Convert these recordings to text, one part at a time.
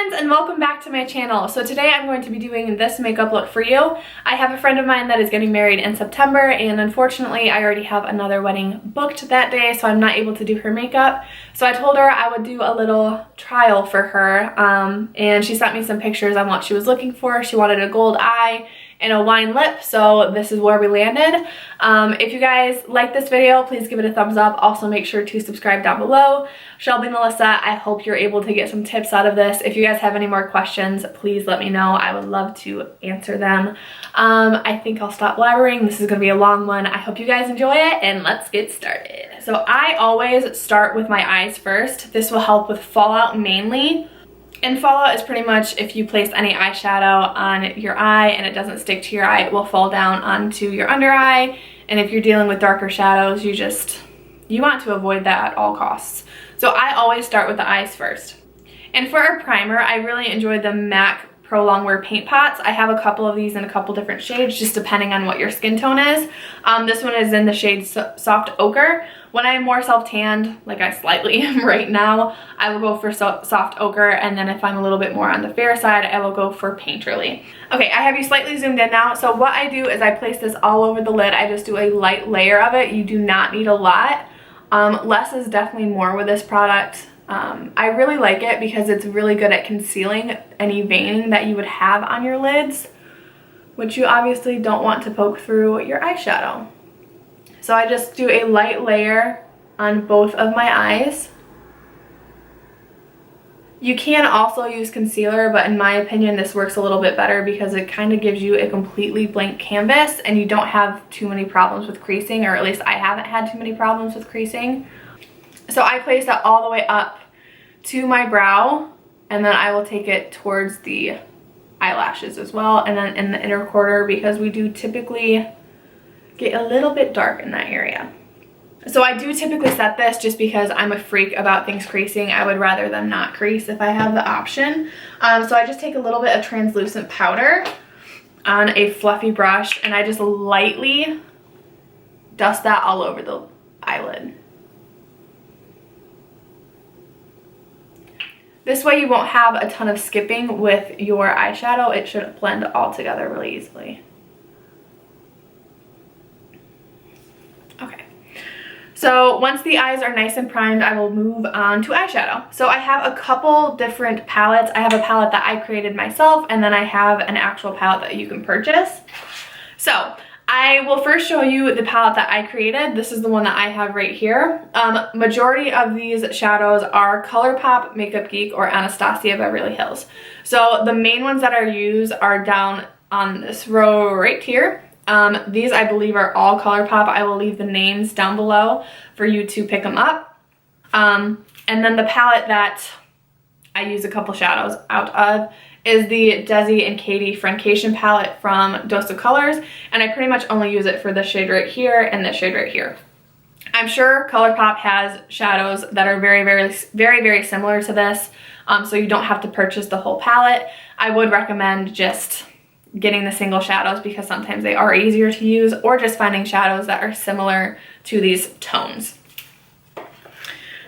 friends, and welcome back to my channel. So today I'm going to be doing this makeup look for you. I have a friend of mine that is getting married in September, and unfortunately I already have another wedding booked that day, so I'm not able to do her makeup. So I told her I would do a little trial for her, and she sent me some pictures on what she was looking for. She wanted a gold eye and a wine lip, so this is where we landed. If you guys like this video, please give it a thumbs up. Also make sure to subscribe down below. Shelby and Alyssa, I hope you're able to get some tips out of this. If you guys have any more questions, please let me know. I would love to answer them. I think I'll stop blabbering. This is gonna be a long one. I hope you guys enjoy it, and let's get started. So I always start with my eyes first. This will help with fallout mainly. And fallout is pretty much if you place any eyeshadow on your eye and it doesn't stick to your eye, it will fall down onto your under eye. And if you're dealing with darker shadows, you want to avoid that at all costs. So I always start with the eyes first. And for a primer, I really enjoy the MAC Pro Longwear paint pots. I have a couple of these in a couple different shades, just depending on what your skin tone is. This one is in the shade Soft Ochre. When I'm more self-tanned, like I slightly am right now, I will go for Soft Ochre, and then if I'm a little bit more on the fair side, I will go for Painterly. Okay, I have you slightly zoomed in now. So what I do is I place this all over the lid. I just do a light layer of it. You do not need a lot. Less is definitely more with this product. I really like it because it's really good at concealing any veining that you would have on your lids, which you obviously don't want to poke through your eyeshadow. So I just do a light layer on both of my eyes. You can also use concealer, but in my opinion this works a little bit better because it kind of gives you a completely blank canvas and you don't have too many problems with creasing, or at least I haven't had too many problems with creasing. So I place that all the way up to my brow, and then I will take it towards the eyelashes as well, and then in the inner quarter, because we do typically get a little bit dark in that area. So I do typically set this just because I'm a freak about things creasing. I would rather them not crease if I have the option. So I just take a little bit of translucent powder on a fluffy brush, and I just lightly dust that all over the eyelid. This way you won't have a ton of skipping with your eyeshadow. It should blend all together really easily. Okay, so once the eyes are nice and primed, I will move on to eyeshadow. So I have a couple different palettes. I have a palette that I created myself, and then I have an actual palette that you can purchase. So I will first show you the palette that I created. This is the one that I have right here. Majority of these shadows are ColourPop, Makeup Geek, or Anastasia Beverly Hills. So the main ones that are used are down on this row right here. These I believe are all ColourPop. I will leave the names down below for you to pick them up. And then the palette that I use a couple shadows out of is the Desi and Katie FRENDCATION palette from Dose of Colors, and I pretty much only use it for this shade right here and this shade right here. I'm sure ColourPop has shadows that are very similar to this, so you don't have to purchase the whole palette. I would recommend just getting the single shadows because sometimes they are easier to use, or just finding shadows that are similar to these tones.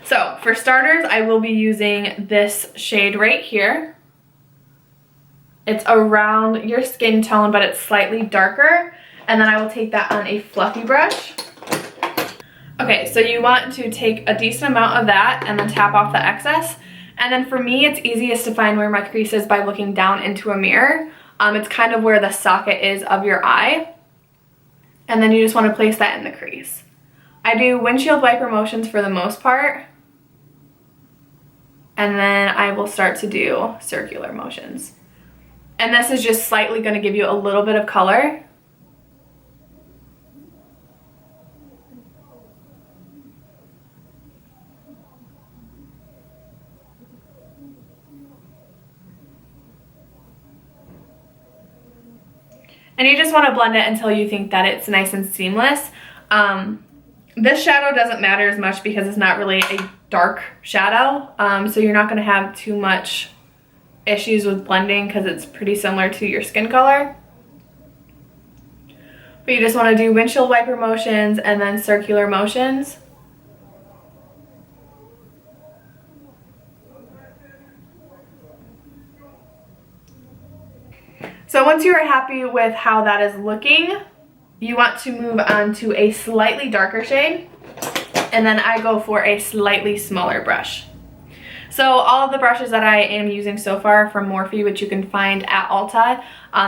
So for starters, I will be using this shade right here. It's around your skin tone, but it's slightly darker. And then I will take that on a fluffy brush. Okay, so you want to take a decent amount of that and then tap off the excess. And then for me, it's easiest to find where my crease is by looking down into a mirror. It's kind of where the socket is of your eye. And then you just want to place that in the crease. I do windshield wiper motions for the most part. And then I will start to do circular motions. And this is just slightly going to give you a little bit of color. And you just want to blend it until you think that it's nice and seamless. This shadow doesn't matter as much because it's not really a dark shadow. So you're not going to have too much issues with blending because it's pretty similar to your skin color. But you just want to do windshield wiper motions and then circular motions. So once you are happy with how that is looking, you want to move on to a slightly darker shade, and then I go for a slightly smaller brush. So all of the brushes that I am using so far from Morphe, which you can find at Ulta,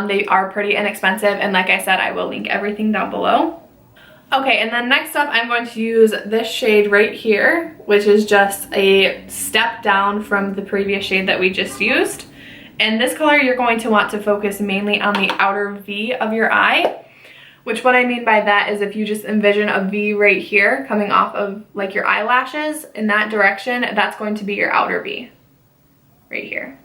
they are pretty inexpensive, and like I said, I will link everything down below. Okay, and then next up I'm going to use this shade right here, which is just a step down from the previous shade that we just used. And this color you're going to want to focus mainly on the outer V of your eye, which what I mean by that is if you just envision a V right here coming off of like your eyelashes in that direction, that's going to be your outer V right here.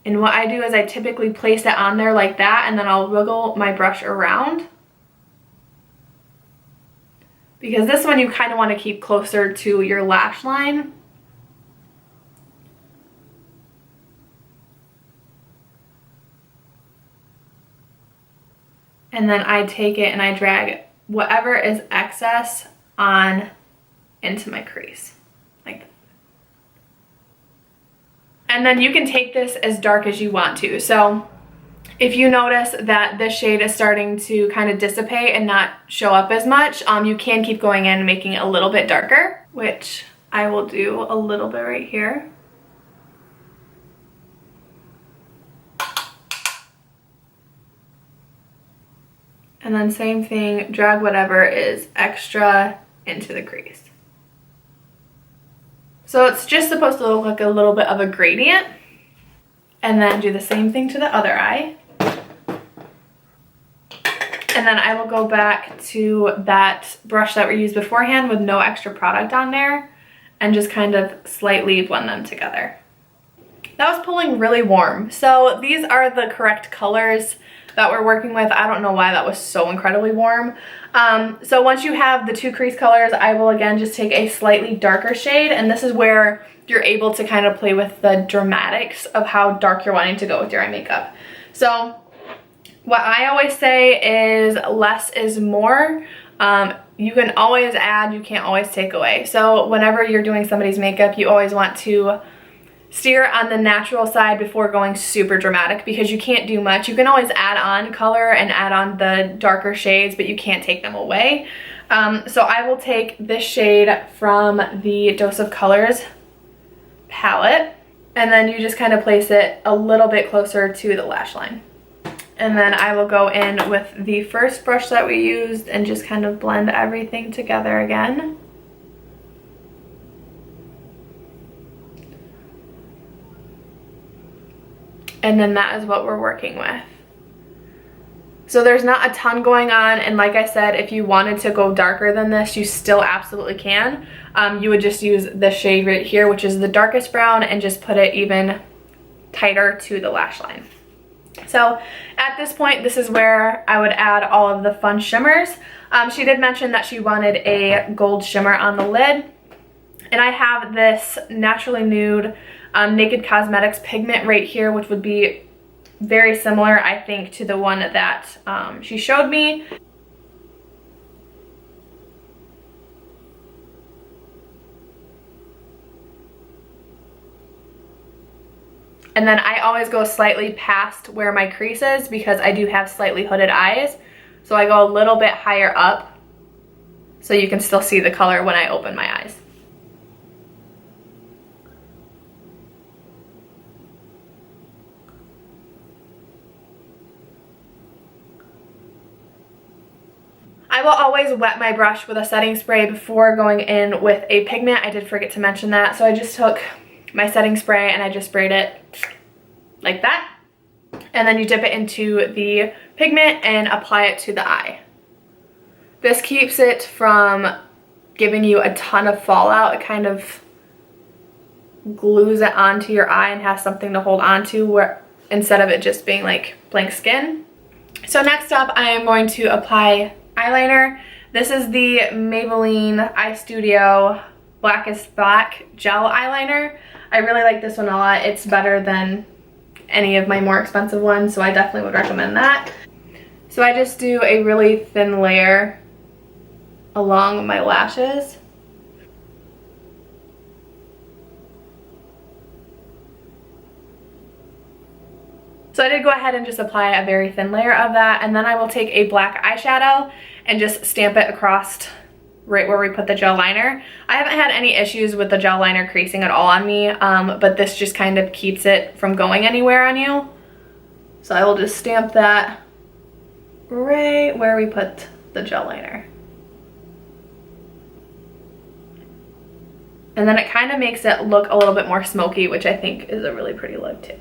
And what I do is I typically place it on there like that, and then I'll wiggle my brush around, because this one you kind of want to keep closer to your lash line. And then I take it and I drag whatever is excess on into my crease, like that. And then you can take this as dark as you want to. So if you notice that this shade is starting to kind of dissipate and not show up as much, you can keep going in and making it a little bit darker, which I will do a little bit right here. And then same thing, drag whatever is extra into the crease. So it's just supposed to look like a little bit of a gradient. And then do the same thing to the other eye. And then I will go back to that brush that we used beforehand with no extra product on there and just kind of slightly blend them together. That was pulling really warm. So these are the correct colors that we're working with. I don't know why that was so incredibly warm. So once you have the two crease colors, I will again just take a slightly darker shade, and this is where you're able to kind of play with the dramatics of how dark you're wanting to go with your eye makeup. So what I always say is less is more. You can always add, you can't always take away. So whenever you're doing somebody's makeup, you always want to steer on the natural side before going super dramatic, because you can't do much. You can always add on color and add on the darker shades, but you can't take them away. So I will take this shade from the Dose of Colors palette, and then you just kind of place it a little bit closer to the lash line. And then I will go in with the first brush that we used and just kind of blend everything together again. And then that is what we're working with. So there's not a ton going on, and like I said, if you wanted to go darker than this, you still absolutely can. You would just use this shade right here, which is the darkest brown, and just put it even tighter to the lash line. So at this point, this is where I would add all of the fun shimmers. She did mention that she wanted a gold shimmer on the lid, and I have this Naturally Nude Naked Cosmetics pigment right here, which would be very similar, I think, to the one that she showed me. And then I always go slightly past where my crease is, because I do have slightly hooded eyes. So I go a little bit higher up so you can still see the color when I open my eyes. I will always wet my brush with a setting spray before going in with a pigment. I did forget to mention that. So I just took my setting spray and I just sprayed it like that. And then you dip it into the pigment and apply it to the eye. This keeps it from giving you a ton of fallout. It kind of glues it onto your eye and has something to hold on to, where instead of it just being like blank skin. So next up, I am going to apply eyeliner. This is the Maybelline Eye Studio Blackest Black Gel Eyeliner. I really like this one a lot. It's better than any of my more expensive ones, so I definitely would recommend that. So I just do a really thin layer along my lashes. So I did go ahead and just apply a very thin layer of that, and then I will take a black eyeshadow and just stamp it across right where we put the gel liner. I haven't had any issues with the gel liner creasing at all on me, but this just kind of keeps it from going anywhere on you. So I will just stamp that right where we put the gel liner. And then it kind of makes it look a little bit more smoky, which I think is a really pretty look too.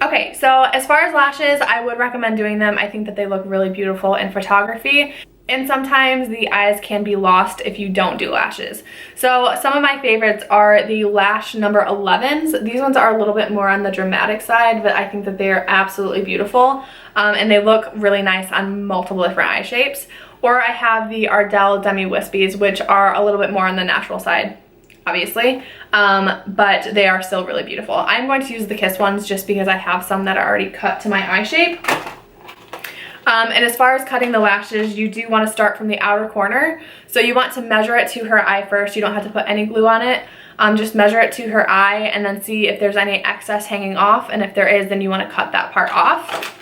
Okay, so as far as lashes, I would recommend doing them. I think that they look really beautiful in photography. And sometimes the eyes can be lost if you don't do lashes. So some of my favorites are the lash number 11s. These ones are a little bit more on the dramatic side, but I think that they are absolutely beautiful. And they look really nice on multiple different eye shapes. Or I have the Ardell Demi Wispies, which are a little bit more on the natural side, obviously, but they are still really beautiful. I'm going to use the Kiss ones just because I have some that are already cut to my eye shape. And as far as cutting the lashes, you do want to start from the outer corner. So you want to measure it to her eye first. You don't have to put any glue on it. Just measure it to her eye and then see if there's any excess hanging off. And if there is, then you want to cut that part off.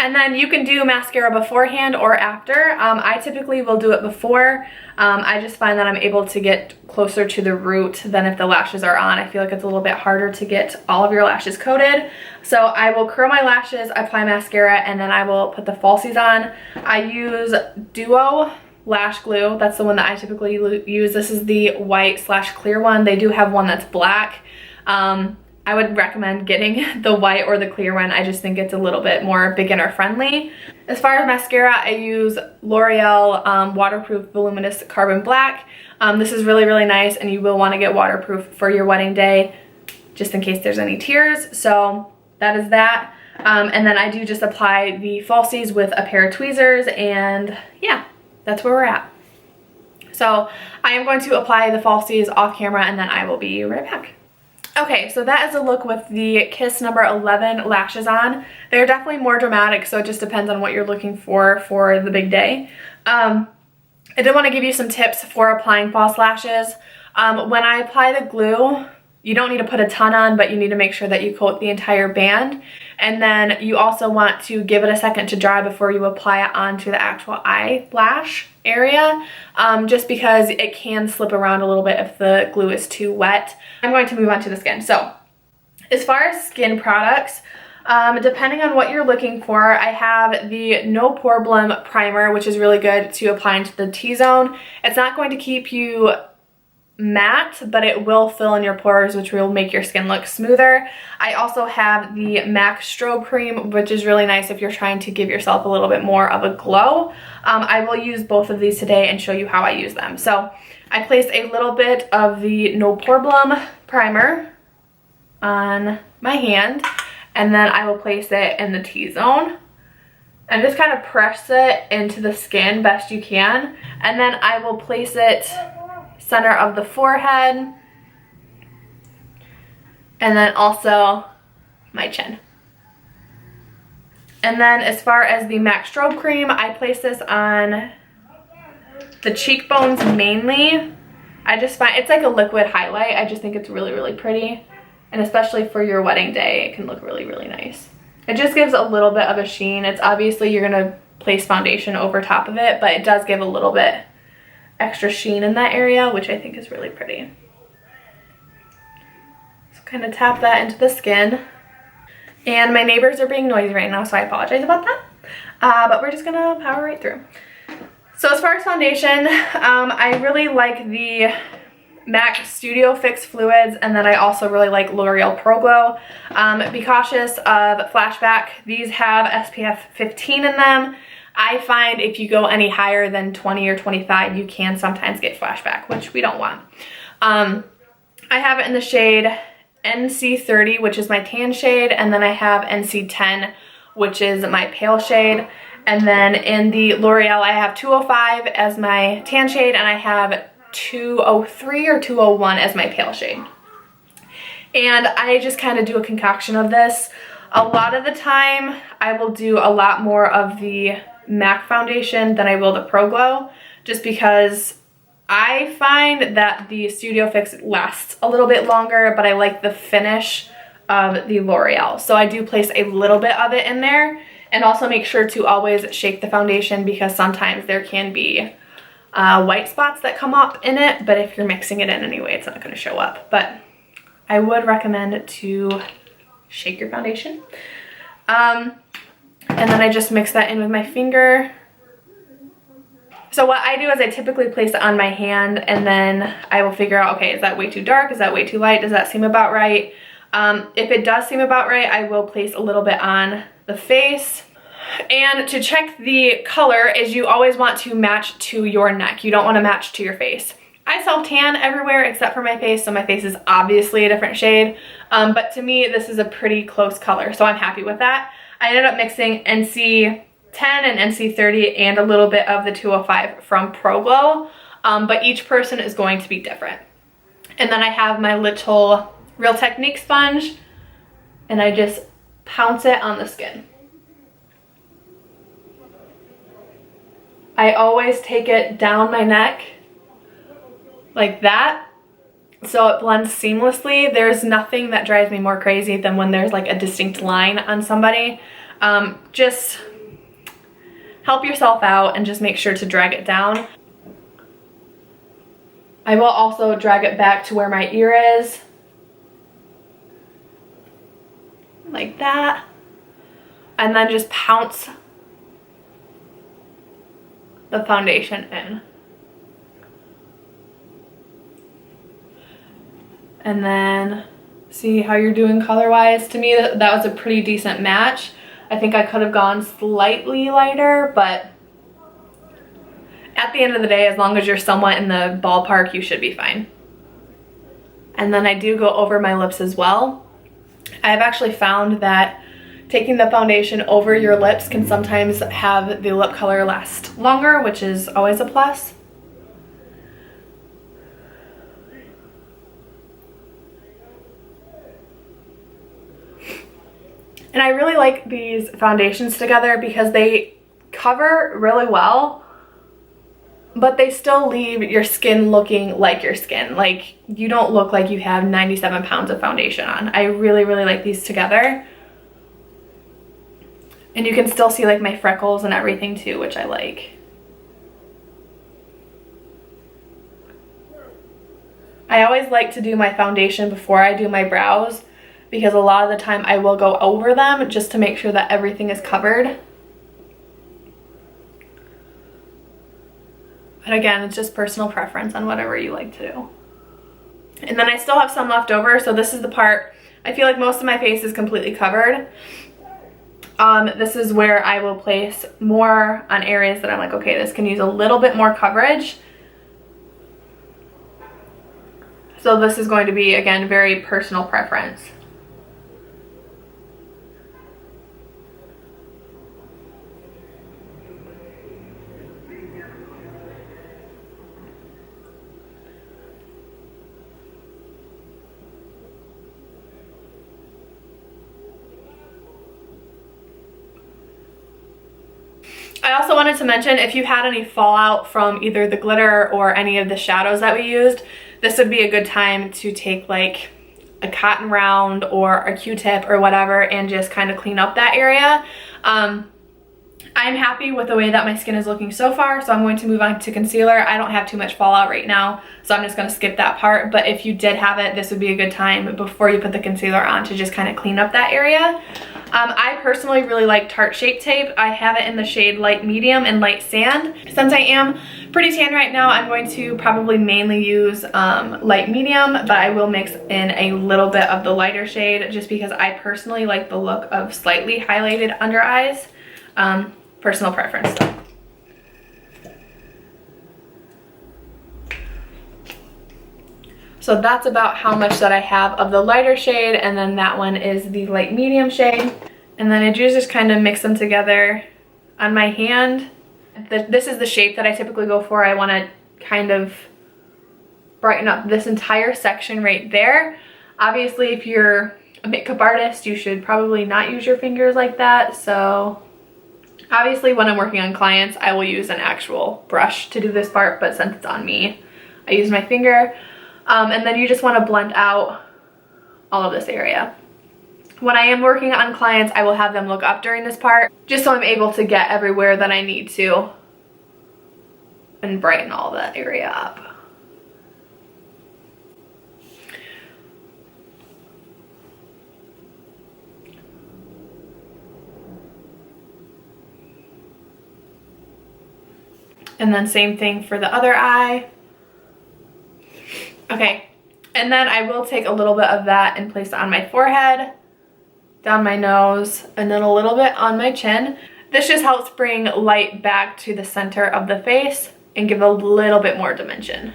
And then you can do mascara beforehand or after. I typically will do it before. I just find that I'm able to get closer to the root than if the lashes are on. I feel like it's a little bit harder to get all of your lashes coated. So I will curl my lashes, apply mascara, and then I will put the falsies on. I use Duo Lash Glue. That's the one that I typically use. This is the white/clear one. They do have one that's black. I would recommend getting the white or the clear one. I just think it's a little bit more beginner friendly. As far as mascara, I use L'Oreal Waterproof Voluminous Carbon Black. This is really, really nice, and you will want to get waterproof for your wedding day just in case there's any tears. So that is that. And then I do just apply the falsies with a pair of tweezers, and yeah, that's where we're at. So I am going to apply the falsies off camera, and then I will be right back. Okay, so that is a look with the Kiss number 11 lashes on. They're definitely more dramatic, so it just depends on what you're looking for the big day. I did want to give you some tips for applying false lashes. When I apply the glue, you don't need to put a ton on, but you need to make sure that you coat the entire band. And then you also want to give it a second to dry before you apply it onto the actual eyelash area, just because it can slip around a little bit if the glue is too wet. I'm going to move on to the skin. So as far as skin products, depending on what you're looking for, I have the No Poreblem primer, which is really good to apply into the T-zone. It's not going to keep you matte, but it will fill in your pores, which will make your skin look smoother. I also have the MAC Strobe Cream, which is really nice if you're trying to give yourself a little bit more of a glow. I will use both of these today and show you how I use them. So I placed a little bit of the No Poreblem primer on my hand, and then I will place it in the T-zone and just kind of press it into the skin best you can. And then I will place it center of the forehead, and then also my chin. And then as far as the MAC Strobe Cream, I place this on the cheekbones mainly. I just find it's like a liquid highlight. I just think it's really, really pretty. And especially for your wedding day, it can look really, really nice. It just gives a little bit of a sheen. It's obviously you're gonna place foundation over top of it, but it does give a little bit extra sheen in that area, which I think is really pretty. So kind of tap that into the skin. And my neighbors are being noisy right now, so I apologize about that. But we're just gonna power right through. So as far as foundation, I really like the MAC Studio Fix Fluids, and then I also really like L'Oreal Pro Glow. Be cautious of flashback. These have SPF 15 in them. I find if you go any higher than 20 or 25, you can sometimes get flashback, which we don't want. I have it in the shade NC30, which is my tan shade, and then I have NC10, which is my pale shade. And then in the L'Oreal, I have 205 as my tan shade, and I have 203 or 201 as my pale shade. And I just kind of do a concoction of this. A lot of the time, I will do a lot more of the MAC foundation than I will the Pro Glow, just because I find that the Studio Fix lasts a little bit longer, but I like the finish of the L'Oreal. So I do place a little bit of it in there, and also make sure to always shake the foundation because sometimes there can be white spots that come up in it, but if you're mixing it in anyway, it's not going to show up. But I would recommend to shake your foundation. And then I just mix that in with my finger. So what I do is I typically place it on my hand, and then I will figure out, okay, is that way too dark? Is that way too light? Does that seem about right? If it does seem about right, I will place a little bit on the face. And to check the color is you always want to match to your neck. You don't want to match to your face. I self-tan everywhere except for my face, so my face is obviously a different shade. But to me, this is a pretty close color, so I'm happy with that. I ended up mixing NC10 and NC30 and a little bit of the 205 from Pro Glow, but each person is going to be different. And then I have my little Real Technique sponge, and I just pounce it on the skin. I always take it down my neck like that so it blends seamlessly. There's nothing that drives me more crazy than when there's like a distinct line on somebody. Just help yourself out and just make sure to drag it down. I will also drag it back to where my ear is, like that, and then just pounce the foundation in. And then see how you're doing color-wise. To me, that was a pretty decent match. I think I could have gone slightly lighter, but at the end of the day, as long as you're somewhat in the ballpark, you should be fine. And then I do go over my lips as well. I've actually found that taking the foundation over your lips can sometimes have the lip color last longer, which is always a plus. And I really like these foundations together because they cover really well, but they still leave your skin looking like your skin. Like, you don't look like you have 97 pounds of foundation on. I really, really like these together. And you can still see like my freckles and everything too, which I like. I always like to do my foundation before I do my brows, because a lot of the time I will go over them just to make sure that everything is covered. But again, it's just personal preference on whatever you like to do. And then I still have some left over, so this is the part, I feel like most of my face is completely covered. This is where I will place more on areas that I'm like, okay, this can use a little bit more coverage. So this is going to be, again, very personal preference. I also wanted to mention, if you had any fallout from either the glitter or any of the shadows that we used, this would be a good time to take like a cotton round or a Q-tip or whatever and just kind of clean up that area. I'm happy with the way that my skin is looking so far, so I'm going to move on to concealer. I don't have too much fallout right now, so I'm just going to skip that part. But if you did have it, this would be a good time before you put the concealer on to just kind of clean up that area. I personally really like Tarte Shape Tape. I have it in the shade Light Medium and Light Sand. Since I am pretty tan right now, I'm going to probably mainly use Light Medium, but I will mix in a little bit of the lighter shade just because I personally like the look of slightly highlighted under eyes. Personal preference though. So that's about how much that I have of the lighter shade, and then that one is the light medium shade. And then I do just kind of mix them together on my hand. This is the shape that I typically go for. I want to kind of brighten up this entire section right there. Obviously, if you're a makeup artist, you should probably not use your fingers like that. So obviously when I'm working on clients, I will use an actual brush to do this part, but since it's on me, I used my finger. And then you just want to blend out all of this area. When I am working on clients, I will have them look up during this part, just so I'm able to get everywhere that I need to and brighten all that area up. And then same thing for the other eye. Okay, and then I will take a little bit of that and place it on my forehead, down my nose, and then a little bit on my chin. This just helps bring light back to the center of the face and give a little bit more dimension.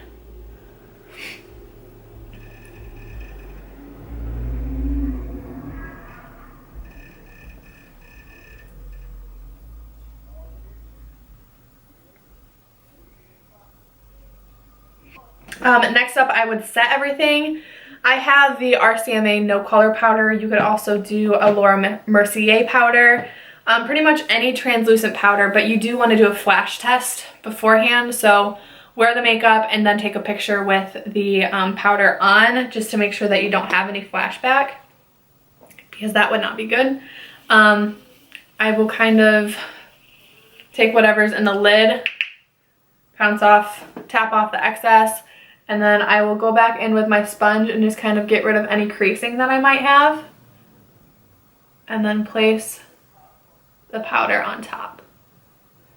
Next up, I would set everything. I have the RCMA no color powder. You could also do a Laura Mercier powder. Pretty much any translucent powder, but you do want to do a flash test beforehand. So wear the makeup and then take a picture with the powder on, just to make sure that you don't have any flashback, because that would not be good. I will kind of take whatever's in the lid, pounce off, tap off the excess, and then I will go back in with my sponge and just kind of get rid of any creasing that I might have, and then place the powder on top.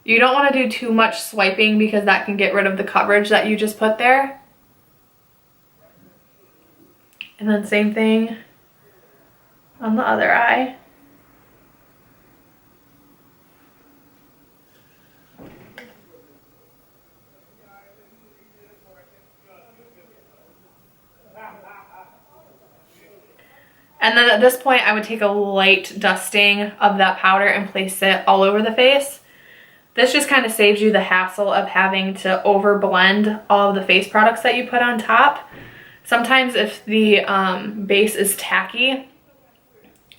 You don't want to do too much swiping because that can get rid of the coverage that you just put there. And then same thing on the other eye. And then at this point, I would take a light dusting of that powder and place it all over the face. This just kind of saves you the hassle of having to over blend all of the face products that you put on top. Sometimes if the base is tacky,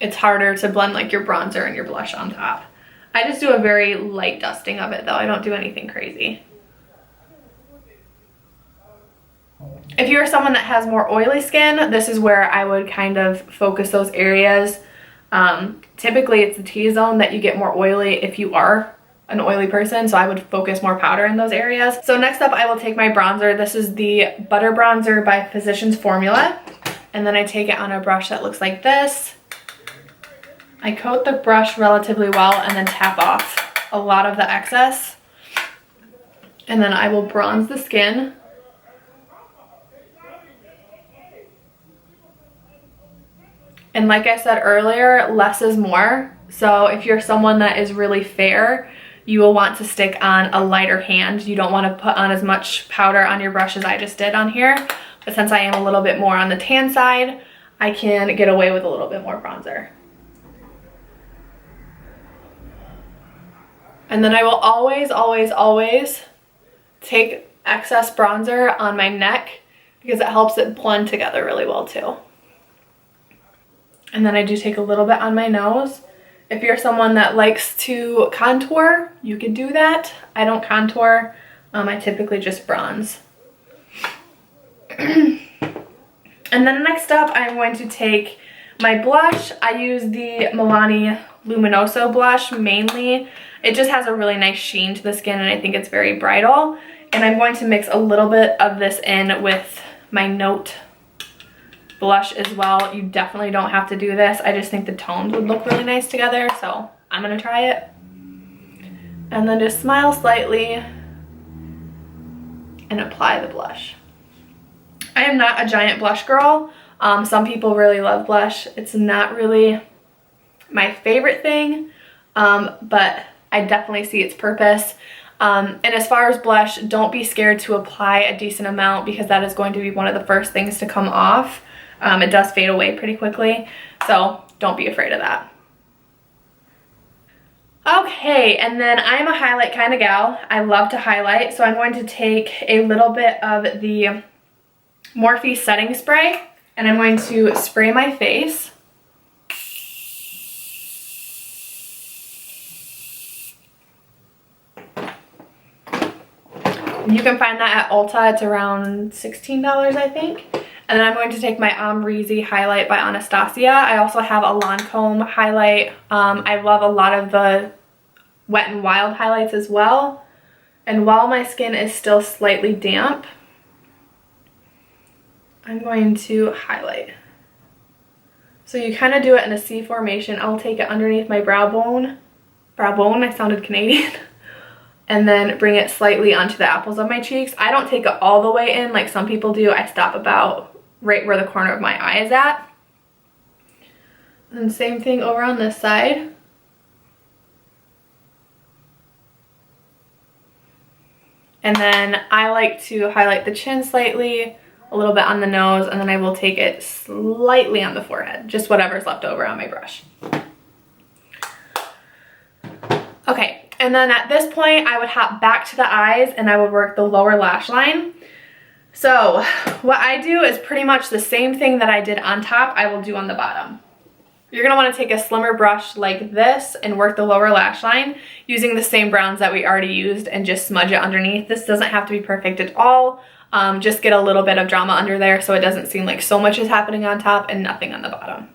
it's harder to blend like your bronzer and your blush on top. I just do a very light dusting of it though. I don't do anything crazy. If you're someone that has more oily skin, this is where I would kind of focus those areas. Typically it's the T-zone that you get more oily if you are an oily person, so I would focus more powder in those areas. So next up, I will take my bronzer. This is the Butter Bronzer by Physicians Formula, and then I take it on a brush that looks like this. I coat the brush relatively well and then tap off a lot of the excess, and then I will bronze the skin. And like I said earlier, less is more. So if you're someone that is really fair, you will want to stick on a lighter hand. You don't want to put on as much powder on your brush as I just did on here. But since I am a little bit more on the tan side, I can get away with a little bit more bronzer. And then I will always, always, always take excess bronzer on my neck because it helps it blend together really well too. And then I do take a little bit on my nose. If you're someone that likes to contour, you can do that. I don't contour. I typically just bronze. And then next up, I'm going to take my blush. I use the Milani Luminoso blush mainly. It just has a really nice sheen to the skin and I think it's very bridal. And I'm going to mix a little bit of this in with my Note blush as well. You definitely don't have to do this. I just think the tones would look really nice together, so I'm gonna try it. And then just smile slightly and apply the blush. I am not a giant blush girl. Some people really love blush. It's not really my favorite thing, but I definitely see its purpose. And as far as blush, don't be scared to apply a decent amount because that is going to be one of the first things to come off. It does fade away pretty quickly, so don't be afraid of that. Okay, and then I'm a highlight kind of gal. I love to highlight, so I'm going to take a little bit of the Morphe setting spray, and I'm going to spray my face. You can find that at Ulta. It's around $16, I think. And then I'm going to take my Omrizi highlight by Anastasia. I also have a Lancôme highlight. I love a lot of the Wet n Wild highlights as well. And while my skin is still slightly damp, I'm going to highlight. So you kind of do it in a C formation. I'll take it underneath my brow bone. I sounded Canadian. And then bring it slightly onto the apples of my cheeks. I don't take it all the way in like some people do. I stop about right where the corner of my eye is at. And same thing over on this side. And then I like to highlight the chin slightly, a little bit on the nose, and then I will take it slightly on the forehead, just whatever's left over on my brush. Okay, and then at this point I would hop back to the eyes and I would work the lower lash line. So what I do is pretty much the same thing that I did on top, I will do on the bottom. You're going to want to take a slimmer brush like this and work the lower lash line using the same browns that we already used and just smudge it underneath. This doesn't have to be perfect at all. Just get a little bit of drama under there so it doesn't seem like so much is happening on top and nothing on the bottom.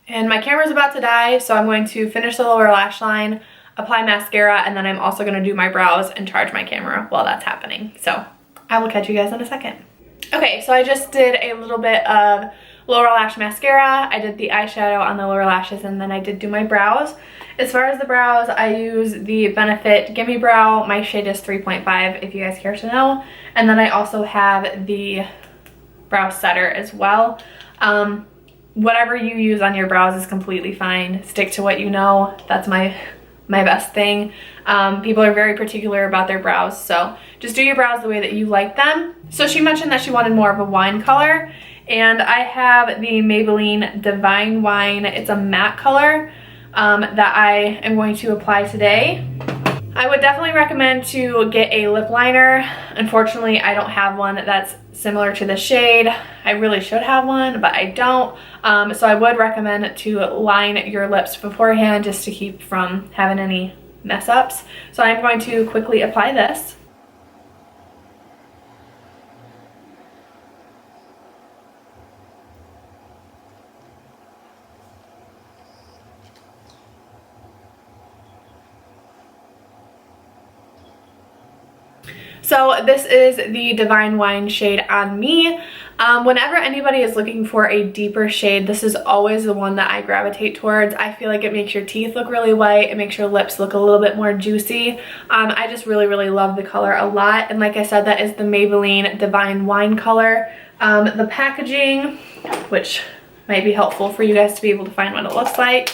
And my camera's about to die, so I'm going to finish the lower lash line, apply mascara, and then I'm also going to do my brows and charge my camera while that's happening. So I will catch you guys in a second. Okay, so I just did a little bit of lower lash mascara. I did the eyeshadow on the lower lashes, and then I did do my brows. As far as the brows, I use the Benefit Gimme Brow. My shade is 3.5 if you guys care to know. And then I also have the brow setter as well. Whatever you use on your brows is completely fine. Stick to what you know. That's my best thing. People are very particular about their brows, so just do your brows the way that you like them. So she mentioned that she wanted more of a wine color, and I have the Maybelline Divine Wine. It's a matte color that I am going to apply today. I would definitely recommend to get a lip liner. Unfortunately, I don't have one that's similar to the shade. I really should have one, but I don't. So I would recommend to line your lips beforehand just to keep from having any mess ups. So I'm going to quickly apply this. So this is the Divine Wine shade on me. Whenever anybody is looking for a deeper shade, this is always the one that I gravitate towards. I feel like it makes your teeth look really white. It makes your lips look a little bit more juicy. I just really love the color a lot. And like I said, that is the Maybelline Divine Wine color. The packaging, which might be helpful for you guys to be able to find what it looks like.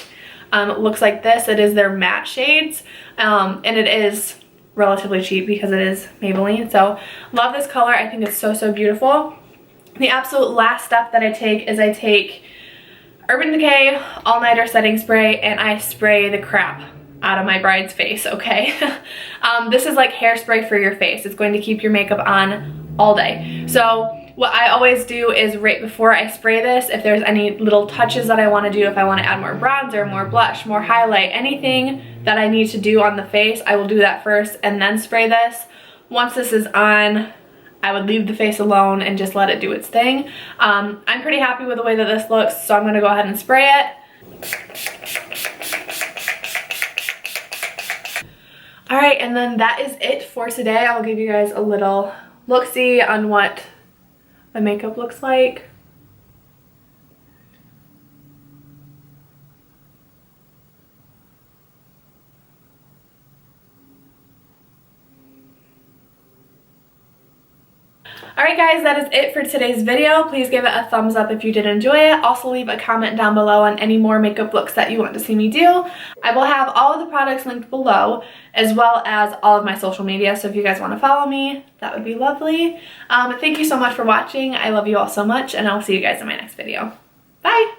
It looks like this. It is their matte shades, and it is relatively cheap because it is Maybelline. So love this color. I think it's so beautiful. The absolute last step that I take is I take Urban Decay All Nighter Setting Spray and I spray the crap out of my bride's face, okay? This is like hairspray for your face. It's going to keep your makeup on all day. So what I always do is right before I spray this, if there's any little touches that I want to do, if I want to add more bronzer, more blush, more highlight, anything that I need to do on the face, I will do that first and then spray this. Once this is on, I would leave the face alone and just let it do its thing. I'm pretty happy with the way that this looks, so I'm going to go ahead and spray it. Alright, and then that is it for today. I'll give you guys a little look-see on what my makeup looks like. Alright guys, that is it for today's video. Please give it a thumbs up if you did enjoy it. Also leave a comment down below on any more makeup looks that you want to see me do. I will have all of the products linked below, as well as all of my social media, so if you guys want to follow me, that would be lovely. Thank you so much for watching. I love you all so much, and I'll see you guys in my next video. Bye!